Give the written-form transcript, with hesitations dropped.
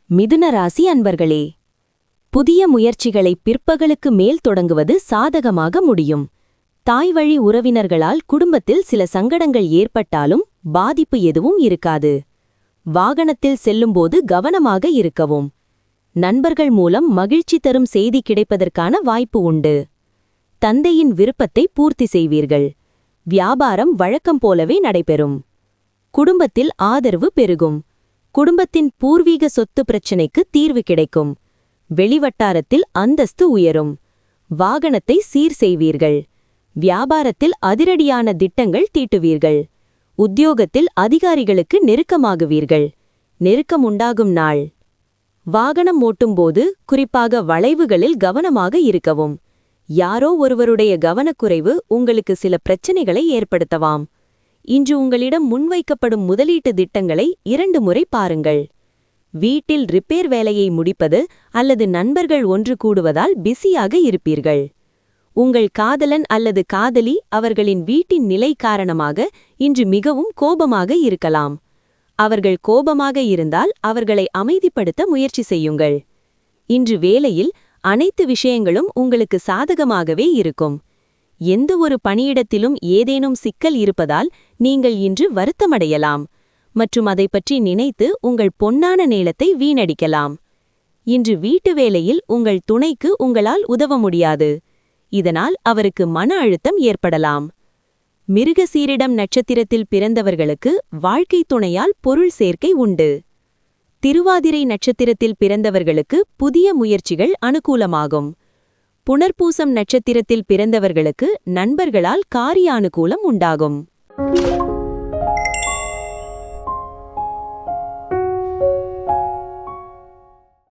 மிதுன ராசி அன்பர்களே, புதிய முயற்சிகளை பிற்பகலுக்கு மேல் தொடங்குவது சாதகமாக முடியும். தாய்வழி உறவினர்களால் குடும்பத்தில் சில சங்கடங்கள் ஏற்பட்டாலும் பாதிப்பு எதுவும் இருக்காது. வாகனத்தில் செல்லும்போது கவனமாக இருக்கவும். நண்பர்கள் மூலம் மகிழ்ச்சி தரும் செய்தி கிடைப்பதற்கான வாய்ப்பு உண்டு. தந்தையின் விருப்பத்தை பூர்த்தி செய்வீர்கள். வியாபாரம் வழக்கம் போலவே நடைபெறும். குடும்பத்தில் ஆதரவு பெருகும். குடும்பத்தின் பூர்வீக சொத்து பிரச்சினைக்கு தீர்வு கிடைக்கும். வெளிவட்டாரத்தில் அந்தஸ்து உயரும். வாகனத்தை சீர் செய்வீர்கள். வியாபாரத்தில் அதிரடியான திட்டங்கள் தீட்டுவீர்கள். உத்தியோகத்தில் அதிகாரிகளுக்கு நெருக்கமாகுவீர்கள். நெருக்கம் உண்டாகும் நாள். வாகனம் ஓட்டும்போது குறிப்பாக வளைவுகளில் கவனமாக இருக்கவும். யாரோ ஒருவருடைய கவனக்குறைவு உங்களுக்கு சில பிரச்சனைகளை ஏற்படுத்தவாம். இன்று உங்களிடம் முன்வைக்கப்படும் முதலீட்டு திட்டங்களை 2 முறை பாருங்கள். வீட்டில் ரிப்பேர் வேலையை முடிப்பது அல்லது நண்பர்கள் ஒன்று கூடுவதால் பிஸியாக இருப்பீர்கள். உங்கள் காதலன் அல்லது காதலி அவர்களின் வீட்டின் நிலை காரணமாக இன்று மிகவும் கோபமாக இருக்கலாம். அவர்கள் கோபமாக இருந்தால் அவர்களை அமைதிப்படுத்த முயற்சி செய்யுங்கள். இன்று வேலையில் அனைத்து விஷயங்களும் உங்களுக்கு சாதகமாகவே இருக்கும். எந்த ஒரு பணியிடத்திலும் ஏதேனும் சிக்கல் இருப்பதால் நீங்கள் இன்று வருத்தமடையலாம் மற்றும் அதை பற்றி நினைத்து உங்கள் பொன்னான நேரத்தை வீணடிக்கலாம். இன்று வீட்டு வேலையில் உங்கள் துணைக்கு உங்களால் உதவ முடியாது. இதனால் அவருக்கு மன அழுத்தம் ஏற்படலாம். மிருகசீரிடம் நட்சத்திரத்தில் பிறந்தவர்களுக்கு வாழ்க்கை துணையால் பொருள் சேர்க்கை உண்டு. திருவாதிரை நட்சத்திரத்தில் பிறந்தவர்களுக்கு புதிய முயற்சிகள் அனுகூலமாகும். புனர்பூசம் நட்சத்திரத்தில் பிறந்தவர்களுக்கு நண்பர்களால் காரிய அனுகூலம் உண்டாகும்.